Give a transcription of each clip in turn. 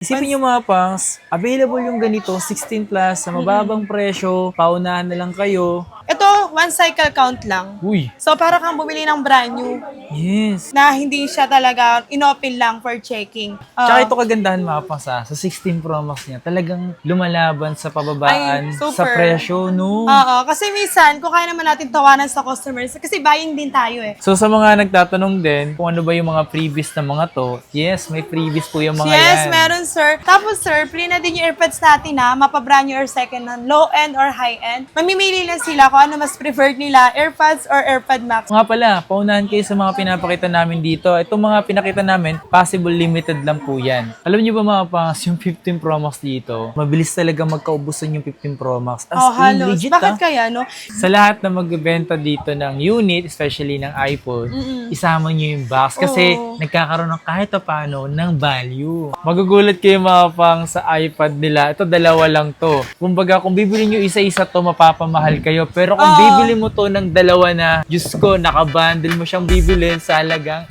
Isipin nyo mga pangs, available yung ganito, 16 plus, sa mababang presyo, paunahan na lang kayo. Ito, one cycle count lang. Uy, So, para kang bumili ng brand new yes. na hindi siya talaga inopen lang for checking. Tsaka ito kagandahan mga pangs sa 16 Pro Max niya, talagang lumalaban sa pababaan, Ay, super. sa presyo, no? Oo, kasi minsan, kung kaya naman natin tawanan sa customers, kasi buying din tayo eh. So sa mga nagtatanong din kung ano ba yung mga freebies na mga to, yes, may freebies po yung mga Yes, yan. meron sir. Tapos sir, free na din yung earpads natin na mapabrand new or second hand, low end or high end. Mamimili lang sila kung ano mas preferred nila, AirPods or AirPod Max. Nga pala, paunahan kayo sa mga pinapakita namin dito. Itong mga pinakita namin, possible limited lang po yan. Alam niyo ba mga pangas, yung 15 Pro Max dito, mabilis talaga magkaubusan yung 15 Pro Max. As in, Halos. legit Bakit kaya, no? Sa lahat na magbebenta dito ng unit, especially ng iPhone, isama nyo yung box kasi Oo. nagkakaroon ng kahit paano ng value. Magugulat kayo mga pang sa iPad nila. Ito, dalawa lang to. Kumbaga, kung bibili nyo isa-isa to, mapapamahal kayo. Pero kung bibili mo to ng dalawa na, Diyos ko, nakabundle mo siyang bibilin sa halagang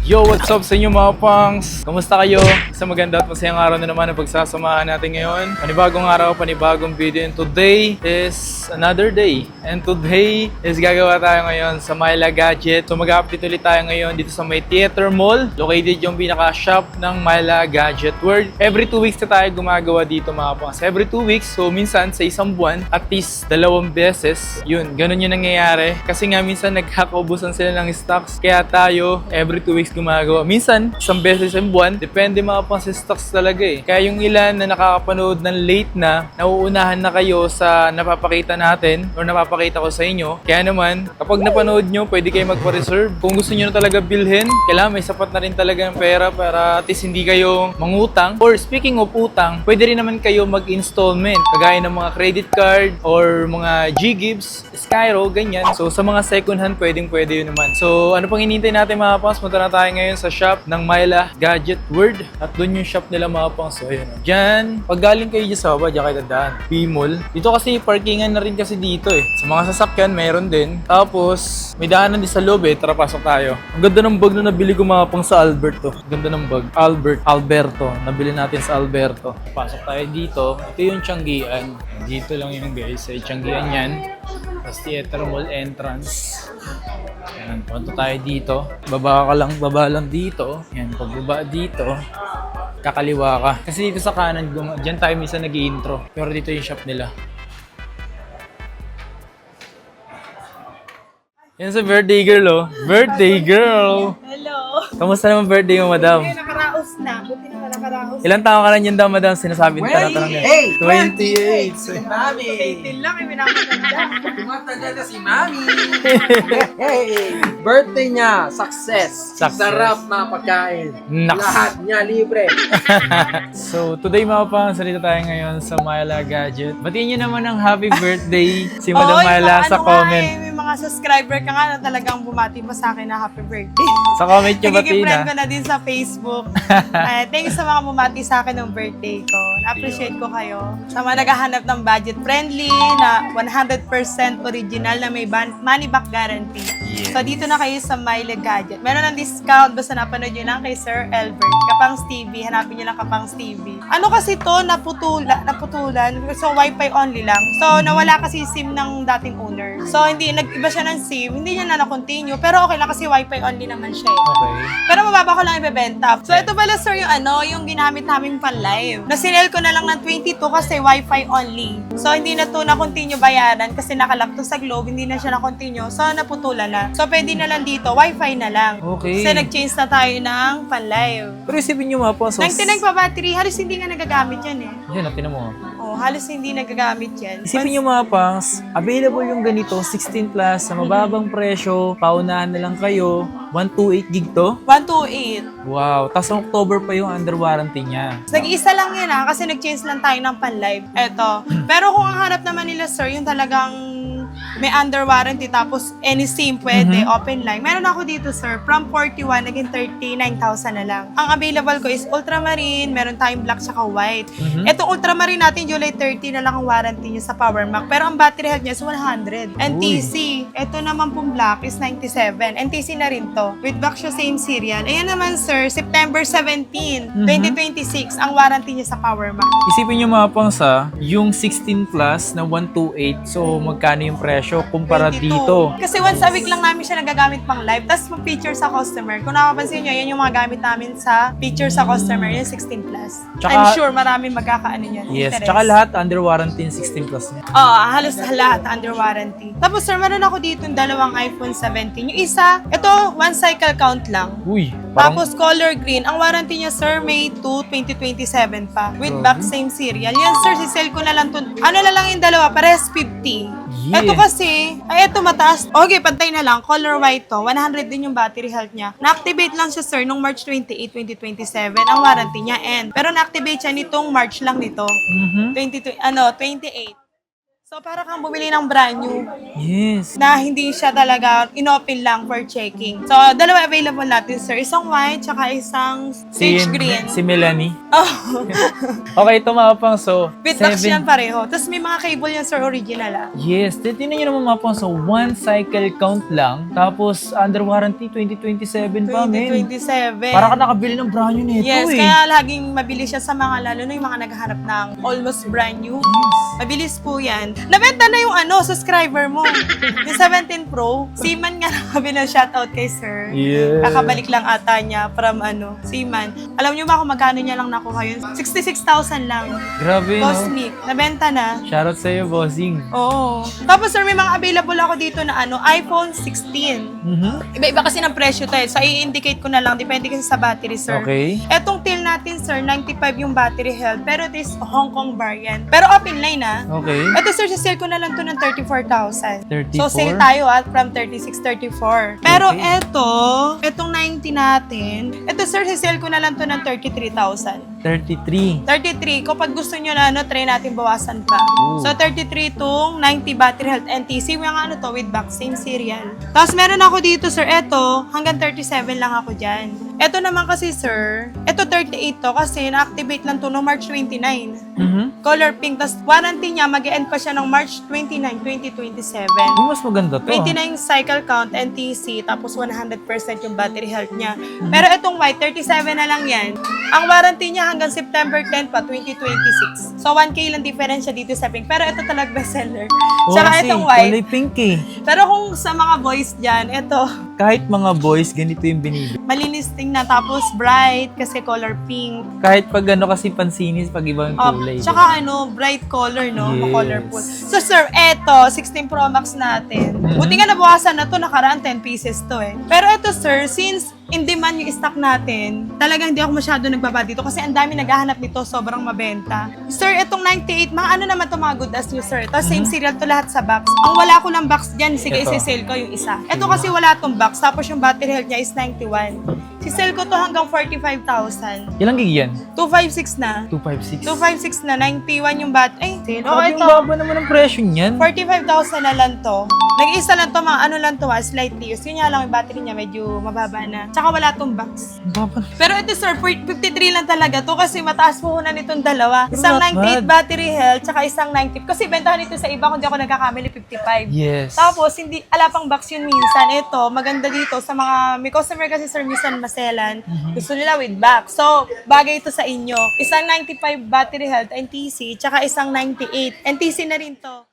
Yo, what's up sa inyo mga pangs? Kamusta kayo? Sa maganda at masayang araw na naman na pagsasamahan natin ngayon. Panibagong araw, panibagong video. And today is another day. And today is gagawa tayo ngayon sa Myla Gadget. So mag-update ulit tayo ngayon dito sa may Theater Mall. Located yung pinaka-shop ng Myla Gadget World. Every 2 weeks na tayo gumagawa dito mga pangs. Every 2 weeks, so minsan sa isang buwan, at least 2 beses. Yun, ganun yung nangyayari. Kasi nga minsan nagkakaubusan sila ng stocks. Kaya tayo, every 2 weeks gumagawa. Minsan, isang beses sa buwan, depende mga pang stocks talaga eh. Kaya yung ilan na nakakapanood ng late na, nauunahan na kayo sa napapakita natin or napapakita ko sa inyo. Kaya naman, kapag napanood nyo, pwede kayo magpa-reserve. Kung gusto nyo na talaga bilhin, kailangan may sapat na rin talaga ng pera para at least hindi kayo mangutang. Or speaking of utang, pwede rin naman kayo mag-installment. Kagaya ng mga credit card or mga G-Gives, Skyro, ganyan. So sa mga second hand, pwede yun naman. So ano pang hinihintay natin mga pangs? Punta na tayo ngayon sa shop ng Myla Gadget World. At doon yung shop nila mga pangs. So ayun. Diyan, pag galing kayo dyan sa baba, diyan kayo dadaan. P-Mall. Dito kasi parkingan na rin kasi dito eh. Sa mga sasakyan, meron din. Tapos, may daanan din sa loob eh. Tara, pasok tayo. Ang ganda ng bag na nabili ko mga pangs sa Alberto. Ang ganda ng bag. Alberto. Nabili natin sa Alberto. Pasok tayo dito. Ito yung Tianggian. Dito lang yung guys. Ay, Tianggian yan. Tapos Theater Mall entrance. Ayan, punta tayo dito. Baba lang dito. Ayan, pagbaba dito, kakaliwa ka. Kasi dito sa kanan, dyan tayo minsan nag-i-intro. Pero dito yung shop nila. Yan sa birthday girl, oh. Birthday girl! Hello. Kamusta naman birthday mo, madam? Ay, nakaraos na. Buti naman nakaraos. Ilang taon ka na yun daw, madam? Sinasabi ng tanong yan. 28! Si Mami! Katil lang, may minamaganda. Tumatagal na si Mami! Hey! Birthday niya, success! Success. Sarap na pagkain! Naks. Lahat niya libre! So, today mga pang, salita tayo ngayon sa Myla Gadget. Batiin nyo naman ng happy birthday si Madam Myla sa comment. May mga subscriber ka nga na talagang bumati pa sa akin na happy birthday. Sa comment nyo Nagiging batiin friend na. ko na din sa Facebook. Thank you sa mga bumati sa akin ng birthday ko. Na-appreciate ko kayo. Sa mga naghahanap ng budget friendly, na 100% original na may money back guarantee. Yes. So dito na kayo sa Myla Gadget. Meron ng discount basta napanood nyo lang kay Sir Albert. Kapangs TV. Hanapin nyo lang Kapangs TV. Ano kasi to, naputulan. So wifi only lang. So nawala kasi SIM ng dating owner. So hindi, nag-iba siya ng SIM. Hindi niya na na-continue. Pero okay lang kasi wifi only naman siya eh. Okay. Pero mababa ko lang ibebenta. So ito pala sir yung yung ginamit namin pan live. Nasinel ko na lang ng 22 kasi wifi only. So hindi na to na-continue bayaran kasi nakalap to sa Globe, hindi na siya na-continue. So naputulan na. So pwede na lang dito, wifi na lang. Okay. Kasi nag-change na tayo ng pan live. Pero isipin nyo mga pang, so, Nagtinag pa battery, halos hindi nga nagagamit yan eh. yan, tinan mo. Oh, halos hindi nagagamit yan. Isipin nyo mga pangs, available yung ganito, 16 plus, sa mababang presyo, paunahan na lang kayo, 128 gig to. 128. Wow, tas October pa yung under warranty niya. Nag-iisa lang yan kasi nag-change lang tayo ng pan-live. Eto. Pero kung ang hanap naman nila sir, yung talagang may under warranty, tapos any SIM pwede, open line. Meron ako dito, sir, from 41, naging 39,000 na lang. Ang available ko is ultramarine, meron tayong black saka white. Itong ultramarine natin, July 30 na lang ang warranty niya sa Power Mac. Pero ang battery health niya is 100. NTC, ito naman pong black is 97. NTC na rin to. With back siya same serial. Ayan naman, sir, September 17, 2026, ang warranty niya sa Power Mac. Isipin nyo mga pangsa, yung 16 Plus na 128, so magkano yung presyo kumpara 22. dito? Kasi once a week lang namin siya nagagamit pang live. Tapos mag-feature sa customer. Kung nakapansin nyo, yan yung mga gamit namin sa feature sa customer, yung 16 Plus. Tsaka- I'm sure marami magkakaano yan. Yes, interest. tsaka lahat under warranty yung 16 Plus niya. Oo, halos lahat under warranty. Tapos sir, meron ako dito yung dalawang iPhone 17. Yung isa, ito, one cycle count lang. Uy, parang Tapos color green. Ang warranty niya, sir, May 2, 2027 pa. With back same serial. Yan, sir, si-sell ko na lang to. Ano na lang yung dalawa? Pares 50. Yeah. Ito kasi, ay ito mataas. Okay, pantay na lang. Color white to. 100 din yung battery health niya. Na-activate lang siya, sir, nung March 28, 2027. Ang warranty niya end. Pero na-activate siya nitong March lang nito. 28. So, para kang bumili ng brand new yes. na hindi siya talaga inopen lang for checking. So, dalawa available natin, sir. Isang white, tsaka isang sage green. Si Melanie. Oh. Okay, ito mga pang, so With box yan pareho. Tapos may mga cable yan, sir, original ah. Yes, titignan nyo naman mga pang, so one cycle count lang, tapos under warranty 2027 pa, men. 2027. Para ka nakabili ng brand new nito Yes, eh. kaya laging mabilis siya sa mga, lalo na yung mga naghahanap ng almost brand new. Mabilis po yan. Nabenta na yung subscriber mo. Yung 17 Pro, Seaman nga nakabili, shoutout kay sir. Yeah. Kakabalik lang ata niya from Seaman. Alam niyo ba kung magkano niya lang nakuha yun? 66,000 lang. Grabe, no? Cosmic. Nabenta na. Shoutout sa'yo, bossing. Oo. Tapos sir, may mga available ako dito na iPhone 16. Iba-iba kasi ng presyo tayo. So, i-indicate ko na lang. Depende kasi sa battery, sir. Okay. Etong till natin, sir, 95 yung battery health. Pero this Hong Kong variant. Pero open line, Okay. Ito, sir, sale ko na lang to ng 34,000. 34? So, sale tayo from 36, 34. Pero Okay. etong 90 natin, ito, sir, sale ko na lang to ng 33,000. 33. 33. Kapag gusto nyo na, try natin bawasan pa. Ooh. So, 33 tong 90 battery health NTC. Yung to, with back, same serial. Tapos, meron ako dito, sir, eto, hanggang 37 lang ako dyan. Eto naman kasi, sir, eto 38 to kasi na-activate lang to no March 29. Color pink. Tapos, warranty niya, mag-end pa siya ng March 29, 2027. Uy, mas maganda to. 29 cycle count, NTC, tapos 100% yung battery health niya. Pero itong white, 37 na lang yan. Ang warranty niya hanggang September 10 pa, 2026. So, 1K lang difference siya dito sa pink. Pero ito talaga bestseller. Saka kasi itong white. kulay pink eh. Pero kung sa mga boys dyan, ito, Kahit mga boys, ganito yung binibili. malinis tingnan. Tapos bright, kasi color pink. Kahit pag kasi pansinis, pag ibang kulay. Tsaka bright color, no? Yes. Colorful. So, sir, eto, 16 Pro Max natin. Buti nga nabawasan na to, nakaraan 10 pieces to eh. Pero eto, sir, since in demand yung stock natin, talagang hindi ako masyado nagbaba dito kasi ang dami naghahanap nito, sobrang mabenta. Sir, itong 98, mga ano naman to, mga good as new, sir. Tapos same serial to lahat sa box. Ang wala ko ng box dyan, sige, Ito. isi-sale ko yung isa. Ito kasi wala tong box, tapos yung battery health niya is 91. Si-sell ko to hanggang 45,000. Ilang gig yan? 256 na. 256. 256 na, 91 yung bat. Ay, sale. Oh, Grabe, ito. yung baba naman ang presyo niyan. 45,000 na lang to. Nag-iisa lang to, mga ano lang to, slightly used. Yun nga lang, yung battery niya medyo mababa na. Tsaka wala tong box. Ang baba. Pero ito sir, 53 lang talaga to kasi mataas puhunan nitong dalawa. Pero Isang not 98 bad. battery health, tsaka isang 90. Kasi bentahan nito sa iba kung di ako nagkakamali, 55. Yes. Tapos, hindi, ala pang box yun minsan. Ito, maganda dito sa mga, may customer kasi sir, minsan maselan. Gusto nila with box. So, bagay ito sa inyo. Isang 95 battery health, NTC, tsaka isang 98. NTC na rin to.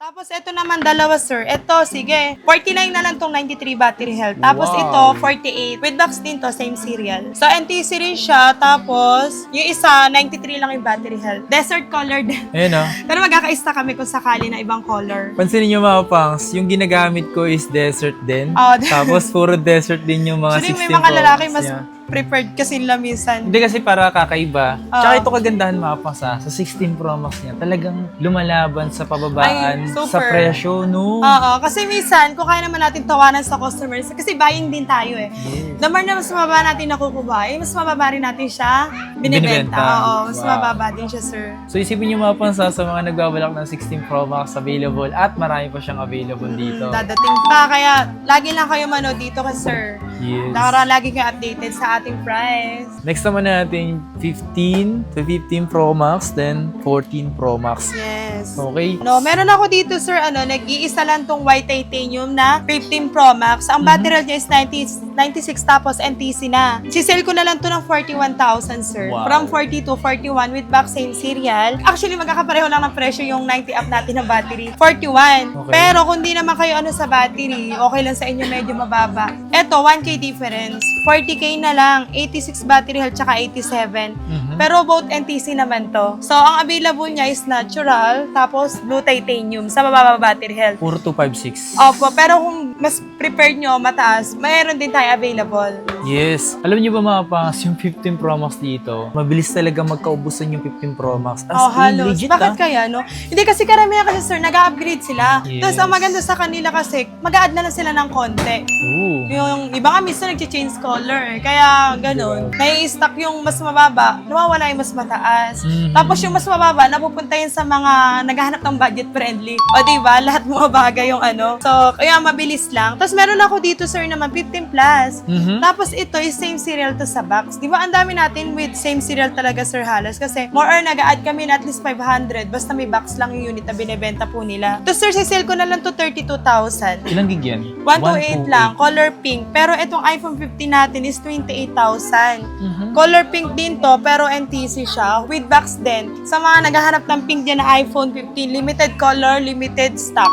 Tapos, ito naman, dalawa, sir. Ito, sige. 49 na lang tong 93 battery health. Tapos, Wow. ito, 48. With box din to, same serial. So, NTC rin siya. Tapos, yung isa, 93 lang yung battery health. Desert color din. Ayun o. Pero magkakaista kami kung sakali na ibang color. Pansinin nyo mga pangs, yung ginagamit ko is desert din. Oh, Tapos puro desert din yung mga Actually, 16 may mga lalaki Pro mas niya. preferred kasi nila minsan. Hindi kasi para kakaiba. Oo. Tsaka ito kagandahan mapang sa 16 Pro Max niya. Talagang lumalaban sa pababaan Ay, super. sa presyo, no? Oo, kasi minsan, kung kaya naman natin tawanan sa customers, kasi buying din tayo eh. Yes. The more na mas mababa natin nakukuha, mas mababa rin natin siya binibenta. Binibenta. Oo, mas Wow. mababa din siya, sir. So isipin nyo mapang sa mga nagbabalak ng 16 Pro Max available at marami pa siyang available dito. Dadating pa, kaya lagi lang kayo manood dito kay sir. Yes. Para lagi kayo updated sa ating price. Next naman natin 15 to 15 Pro Max, then 14 Pro Max. Yes. Okay? No, meron ako dito, sir, nag-iisa lang tong white titanium na 15 Pro Max. Ang battery niya is 96 tapos NTC na. Sisell ko na lang to ng 41,000, sir. Wow. From 40 to 41 with back same serial. Actually, magkakapareho lang ng presyo yung 90 up natin na battery. 41. Okay. Pero kung di naman kayo sa battery, okay lang sa inyo, medyo mababa. Eto, 1K difference. 40K na lang. 86 battery health tsaka 87. Mhm. Pero both NTC naman to. So, ang available niya is natural, tapos blue titanium sa mababa battery health. Puro 256. Opo, pero kung mas prepared nyo, mataas, mayroon din tayo available. Yes. Alam niyo ba mga pangas, yung 15 Pro Max dito, mabilis talaga magkaubusan yung 15 Pro Max. As Oh, in, halos. legit Bakit kaya, no? Hindi kasi karamihan kasi, sir, nag-upgrade sila. Yes. Tapos, ang maganda sa kanila kasi, mag-a-add na lang sila ng konti. Ooh. Yung iba nga minsan nag-change color eh. Kaya ganun. May stock yung mas mababa, nawawala yung mas mataas. Mhm. Tapos yung mas mababa, napupunta yun sa mga naghahanap ng budget friendly. O diba, lahat mababaga yung So, kaya mabilis lang. Tapos meron ako dito, sir, naman 15 plus. Mhm. Tapos ito is same serial to sa box. Di ba ang dami natin with same serial talaga, Sir Halas? Kasi more or nag-add kami na at least 500 basta may box lang yung unit na binibenta po nila. To sir, sisale ko na lang to 32,000. Ilang gig yan? 128 lang, color pink. Pero itong iPhone 15 natin is 28,000. Mhm. Color pink din to, pero NTC siya. With box din. Sa mga naghahanap ng pink dyan na iPhone 15, limited color, limited stock.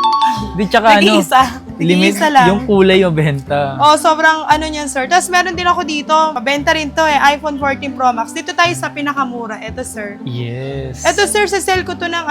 Di tsaka Nag-iisa. limit Nag-iisa lang. yung kulay yung benta. Oh, sobrang niyan, sir. Tapos meron din ako dito, mabenta rin to iPhone 14 Pro Max. Dito tayo sa pinakamura. Ito, sir. Yes. Ito, sir, sa sell ko to ng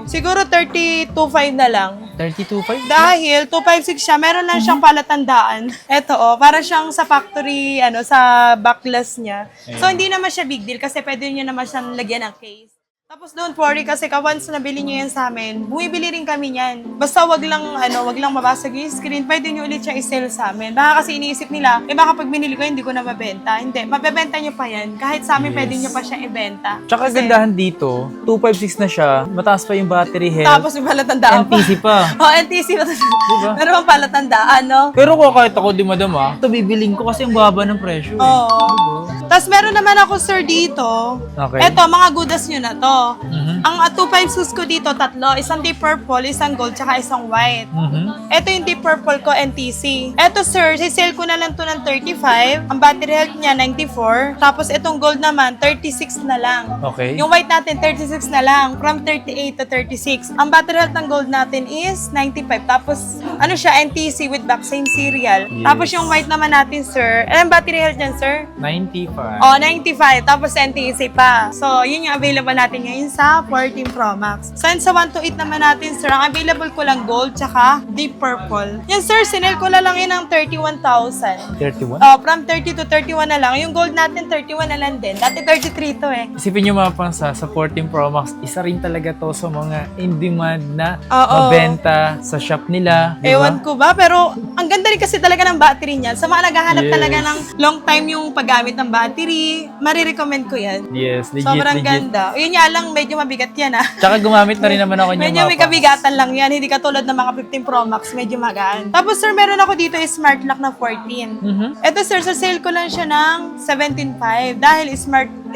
siguro 32.5 na lang. 32.5? Dahil 256 siya, meron lang siyang palatandaan. Ito, para siyang sa factory, sa backless niya. So, hindi naman siya big deal kasi pwede nyo naman siyang lagyan ng case. Tapos don't worry kasi once nabili nyo yan sa amin, bumibili rin kami yan. Basta wag lang mabasag yung screen, pwede nyo ulit siya i-sell sa amin. Baka kasi iniisip nila, baka pag binili ko hindi ko na mabenta. Hindi, mabebenta nyo pa yan. Kahit sa amin, Yes. pwede nyo pa siya ibenta. Tsaka Kasi- gandahan dito, 256 na siya, mataas pa yung battery health, Tapos may palatandaan pa. NTC pa. Oh, NTC pa. Diba? Meron pang palatandaan, no? Pero kung kahit ako di madam ito bibiling ko kasi ang baba ng presyo. Oo. Tapos meron naman ako, sir, dito. Okay. Eto, mga goodas nyo na to. Mhm. Ang 256 ko dito, tatlo. Isang deep purple, isang gold, tsaka isang white. Mhm. Ito yung deep purple ko, NTC. Ito, sir, sisale ko na lang to ng 35. Ang battery health niya, 94. Tapos itong gold naman, 36 na lang. Okay. Yung white natin, 36 na lang. From 38 to 36. Ang battery health ng gold natin is 95. Tapos, siya, NTC with back same serial. Yes. Tapos yung white naman natin, sir. Ang battery health niyan, sir? 95. Oh, 95. Tapos NTC pa. So, yun yung available natin ngayon sa 14 Pro Max. So, yun sa 128 naman natin, sir, ang available ko lang gold tsaka deep purple. Yan, sir, sinel ko na lang yun ng 31,000. 31? Oh, from 30 to 31 na lang. Yung gold natin, 31 na lang din. Dati 33 to eh. Isipin nyo mga pansa, sa 14 Pro Max, isa rin talaga to sa mga in-demand na Oo. mabenta sa shop nila. Di ba? Ewan ko ba, pero ang ganda rin kasi talaga ng battery niya. Sa mga naghahanap Yes. talaga ng long time yung paggamit ng battery, marirecommend ko yan. Yes, legit, Sobrang legit. ganda. Yun nga lang, medyo mabigat yan ah. Tsaka gumamit na rin naman ako niya Medyo may kabigatan lang yan. Hindi katulad ng mga 15 Pro Max. Medyo magaan. Tapos sir, meron ako dito is Smart Lock na 14. Mhm. Ito sir, sa sale ko lang siya ng 17.5 dahil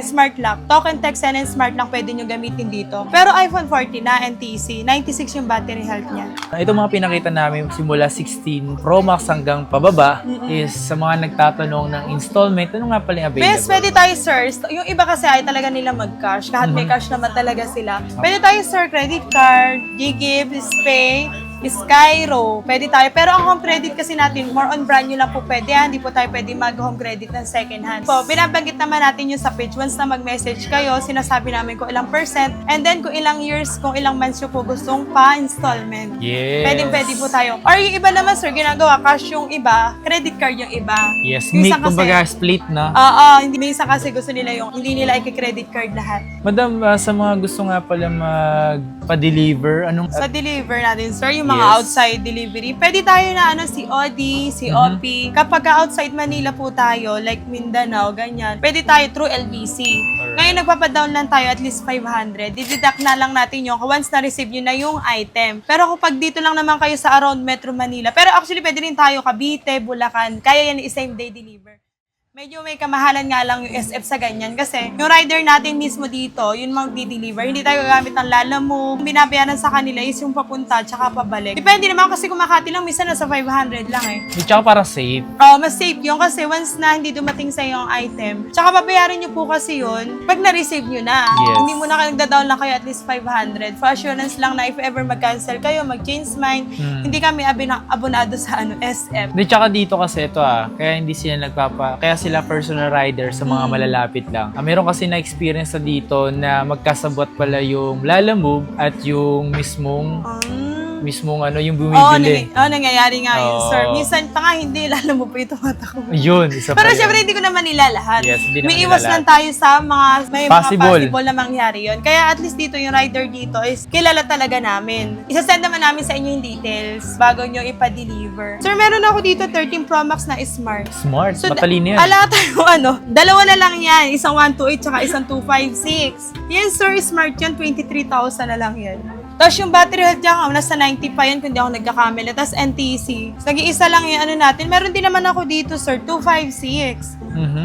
Smart Lock. Token text and Smart Lock pwede nyo gamitin dito. Pero iPhone 14 na NTC, 96 yung battery health niya. Ito mga pinakita namin simula 16 Pro Max hanggang pababa is sa mga nagtatanong ng installment. Ano nga pala yung available? Best, pwede tayo sir. Yung iba kasi ay talaga nila mag-cash. Kahit may cash naman talaga sila. Pwede tayo sir, credit card, GGives, Pay, Skyro, pwede tayo. Pero ang home credit kasi natin, more on brand new lang po pwede. Hindi po tayo pwede mag-home credit ng second hand. So, binabanggit naman natin yung sa page. Once na mag-message kayo, sinasabi namin kung ilang percent, and then kung ilang years, kung ilang months nyo po gustong pa-installment. Yes. Pwede po tayo. Or yung iba naman, sir, ginagawa cash yung iba, credit card yung iba. Yes, Yung may isa kasi- kumbaga split na. Oo, hindi may isa kasi gusto nila yung hindi nila i-credit card lahat. Madam, sa mga gusto nga pala magpa-deliver, anong... Sa deliver natin, sir, yung mga Yes. outside delivery, pwede tayo na COD, COP. Kapag outside Manila po tayo, like Mindanao, ganyan, pwede tayo through LBC. Ngayon, nagpapadown lang tayo at least 500. Dideduct na lang natin yung once na-receive nyo na yung item. Pero kapag dito lang naman kayo sa around Metro Manila, pero actually pwede rin tayo Cavite, Bulacan, kaya yan same day deliver. Medyo may kamahalan nga lang yung SF sa ganyan kasi yung rider natin mismo dito, yun mag-deliver. Hindi tayo gagamit ng Lalamove. Binabayaran sa kanila is yung papunta tsaka pabalik. Depende naman kasi kung Makati lang, minsan nasa 500 lang eh. Tsaka para safe. Mas safe yun kasi once na hindi dumating sa yung item, tsaka babayaran nyo po kasi yun pag na-receive nyo na. Yes. Hindi mo na kayo nagda-down lang kayo at least 500. For assurance lang na if ever mag-cancel kayo, mag-change mind, hindi kami abonado sa SF. Di, tsaka dito kasi ito kaya hindi sila kaya sila personal rider sa mga malalapit lang. Meron kasi na-experience na dito na magkasabot pala yung Lalamove at yung mismong yung bumibili. Nangyayari nga yun, Oo. sir. Minsan pa nga hindi, lalo mo po ito matakbo. Yun, isa Pero pa yun. syempre hindi ko naman nila lahat. Yes, hindi naman May nila iwas lahat. lang tayo sa may mga Possible. possible na mangyari yun. Kaya at least dito yung rider dito is kilala talaga namin. Isasend naman namin sa inyo yung details bago nyo ipa-deliver. Sir, meron ako dito 13 Pro Max na Smart. Smart, So, matalino yan. ala tayo dalawa na lang yan. Isang 128 tsaka isang 256. Yan sir, Smart yan. 23,000 na lang yan. Tapos yung battery health dyan, nasa 90 pa yan kung di ako nagkakamali. Tapos NTC. Nag-iisa lang yung natin. Meron din naman ako dito sir, 256.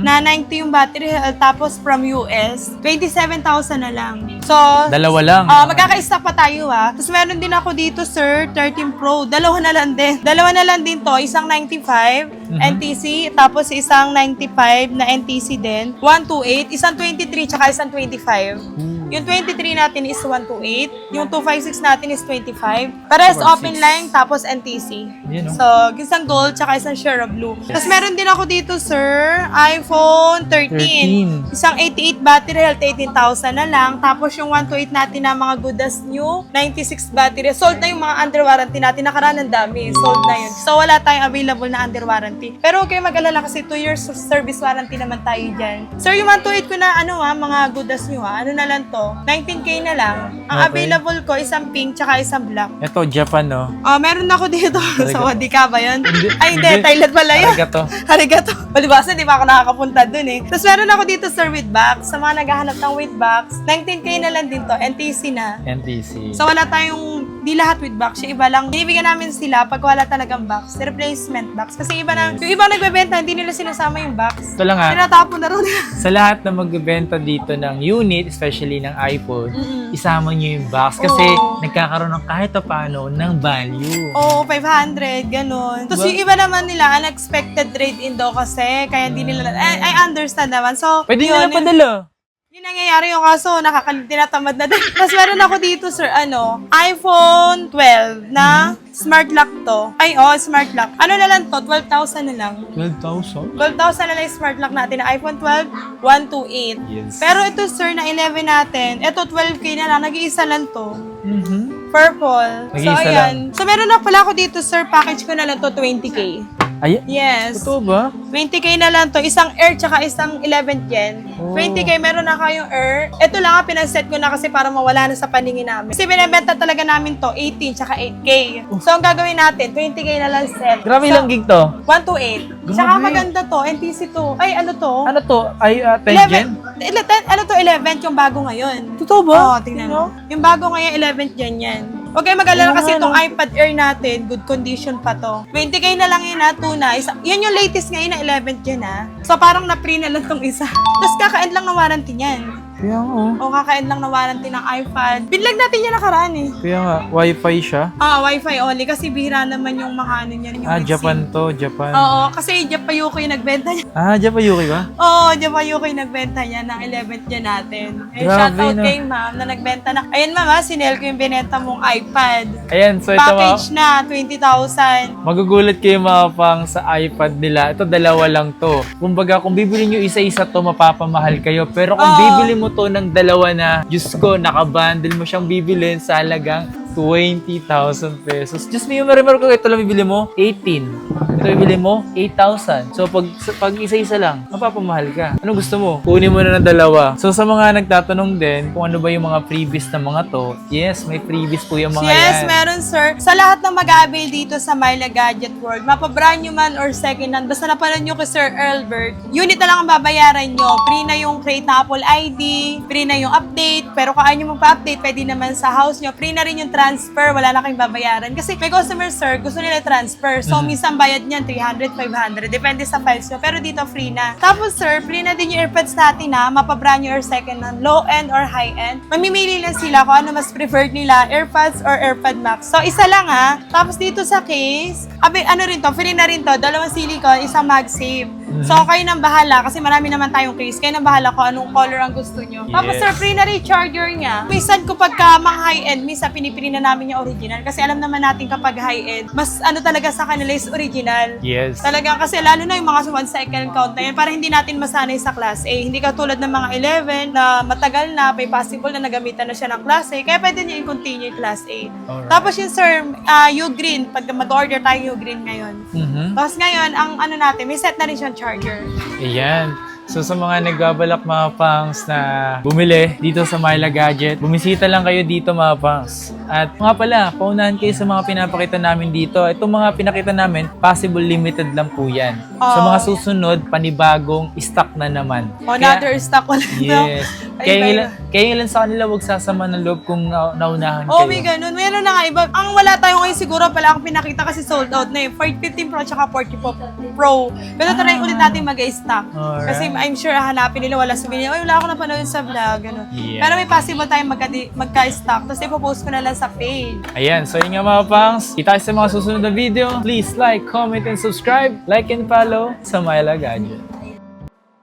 Na 90 yung battery health. Tapos from US, 27,000 na lang. So, Dalawa lang. magkaka-stock pa tayo Tapos meron din ako dito sir, 13 Pro. Dalawa na lang din. Dalawa na lang din to. Isang 95 NTC. Tapos isang 95 na NTC din. 128. Isang 23 tsaka isang 25. Yung 23 natin is 128. Yung 256 natin is 25. Pares 256. open line, tapos NTC. Yun, no? So, isang gold, tsaka isang share of blue. Tapos meron din ako dito, sir, iPhone 13. 13. Isang 88 battery health, 18,000 na lang. Tapos yung 128 natin na mga good as new, 96 battery. Sold na yung mga under warranty natin. Nakaraan ang dami. Sold na yun. So, wala tayong available na under warranty. Pero huwag kayo mag-alala kasi 2 years service warranty naman tayo dyan. Sir, yung 128 ko na, mga good as new ano na lang to, 19K na lang. Ang Okay. available ko, isang pink tsaka isang black. Ito, Japan, no? Meron ako dito. Sa Arigato. Wadika ba yun? Hindi. Ay, hindi. Hindi. Thailand pala yun. Arigato. Arigato. Palibasa, di ba ako nakakapunta dun Tapos meron ako dito, sir, with box. Sa mga naghahanap ng with box, 19K na lang din to. NTC na. NTC. So, wala tayong, di lahat with box. Yung iba lang, binibigyan namin sila pag wala talagang box. Replacement box. Kasi yung ibang nagbebenta, hindi nila sinasama yung box. Ito lang Tinatapon na rin nila. sa lahat na magbebenta dito ng unit, especially ng iPhone, isama nyo yung box kasi Oo. nagkakaroon ng kahit paano ng value. Oo, 500, ganun. Tapos Diba? yung iba naman nila, unexpected trade-in daw kasi, kaya hindi nila, I understand naman. So, Pwede yun, nila padala. Yung nangyayari yung kaso, tinatamad na din. Tapos meron ako dito, sir, iPhone 12 na smart lock to. Smart lock. Ano na lang to? 12,000 na lang. 12,000? 12,000 na lang yung smart lock natin na iPhone 12, 128. Yes. Pero ito, sir, na 11 natin, ito 12K na lang, nag-iisa lang to. Mhm. Purple. So, Nag-iisa ayan. So, meron na pala ako dito, sir, package ko na lang to 20K. Ay, Yes. totoo ba? 20K na lang to. Isang Air tsaka isang 11th Gen. Oh. 20K, meron na kayong Air. Ito lang pinanset ko na kasi para mawala na sa paningin namin. Kasi binibenta talaga namin to, 18 tsaka 8K. So, ang gagawin natin, 20K na lang set. Grabe So, lang gig to. 128. Grabe. Tsaka maganda to, NTC to. Ay, ano to? Ano to? Ay, 10 gen? 11th yung bago ngayon. Totoo Oo, ba? tingnan mo. Yung bago ngayon, 11th Gen yan. Huwag kayo mag-alala Oo kasi nga, itong no? iPad Air natin, good condition pa to. 20K na lang yun tuna. Yan yung latest ngayon na 11th Gen So parang na-pre na lang tong isa. Tapos kaka-end lang ng warranty niyan. Kaya nga, oh. O kaka-end lang na warranty ng iPad. Binlag natin yan nakaraan eh. Kaya nga, wifi siya. Wi-Fi only kasi bihira naman yung mga ano niyan. Yung Exim. Japan to, Japan. Oo, kasi Japayuko yung nagbenta niya. Japan Yuki ba? Oo, Japayuko yung nagbenta niya ng 11th niya natin. Eh, Grabe, shoutout no? kay ma'am na nagbenta na. Ayan ma'am, sinel ko yung binenta mong iPad. Ayan, so ito Package na, 20,000. magugulat kayo mga pang sa iPad nila. Ito, dalawa lang to. Kumbaga, kung bibili nyo isa-isa to, mapapamahal kayo. Pero kung Oo. bibili mo to ng dalawa na, Diyos ko, nakabundle mo siyang bibilin sa halagang 20,000 pesos. Diyos me, marimar ko, ito lang bibili mo, 18. Ito bibili mo, 8,000. So, pag isa-isa lang, mapapamahal ka. Ano gusto mo? Kunin mo na ng dalawa. So, sa mga nagtatanong din, kung ano ba yung mga freebies na mga to, yes, may freebies po yung mga Yes, yan. meron sir. Sa lahat ng mag-avail dito sa Myla Gadget World, mapa-brand new man or second hand, basta napanood nyo kay Sir Albert, unit na lang ang babayaran nyo. Free na yung create na Apple ID, free na yung update, pero kung ayaw nyo magpa-update, pwede naman sa house nyo. Free na rin yung transfer, wala na kayong babayaran. Kasi may customer sir, gusto nila transfer. So, minsan bayad niyan 300, 500, depende sa files nyo. Pero dito free na. Tapos sir, free na din yung AirPods natin na mapa-brand new or second hand, low end or high end. Mamimili lang sila kung ano mas preferred nila, AirPods or AirPod Max. So, isa lang ha. Tapos dito sa case, ano rin to, free na rin to, dalawang silicone, isang MagSafe. So, kayo nang bahala kasi marami naman tayong case. Kayo nang bahala kung anong color ang gusto nyo. Tapos Yes. sir, free na rin charger niya. Minsan kapag ka mga high-end, minsan pinipili na namin yung original. Kasi alam naman natin kapag high-end, mas ano talaga sa kanila is original. Yes. Talagang kasi lalo na yung mga one cycle count na yan, para hindi natin masanay sa class A. Hindi katulad ng mga 11 na matagal na, may possible na nagamitan na siya ng class A. Kaya pwede niya i-continue yung class A. Alright. Tapos yun sir, U-Green, pag mag-order tayo U-Green ngayon. Tapos ngayon, ang ano natin, may set na rin siyang charger. Ayan. So sa mga nagbabalak mga pangs na bumili dito sa Myla Gadget, bumisita lang kayo dito mga pangs. At nga pala, paunahan kayo sa mga pinapakita namin dito. Itong mga pinakita namin, possible limited lang po yan. Sa mga susunod, panibagong stock na naman. Another stock ulit. Yes. Ay, Kaya ilan sa kanila huwag sasama ng loob kung naunahan Oh, kayo. may ganun. Meron na nga iba. Ang wala tayo ngayon siguro pala ang pinakita kasi sold out na eh. 15 Pro tsaka 40 Pro. Pero try ulit natin mag-stock. Alright. Kasi I'm sure hanapin nila, wala sabihin nila, wala ako napanood sa vlog. Ganun. Yeah. Pero may possible tayong magka-stock. Tapos ipopost ko na lang sa page. Ayan, so yun nga mga pangs. Kita sa mga susunod na video. Please like, comment, and subscribe. Like and follow sa Myla Gadget.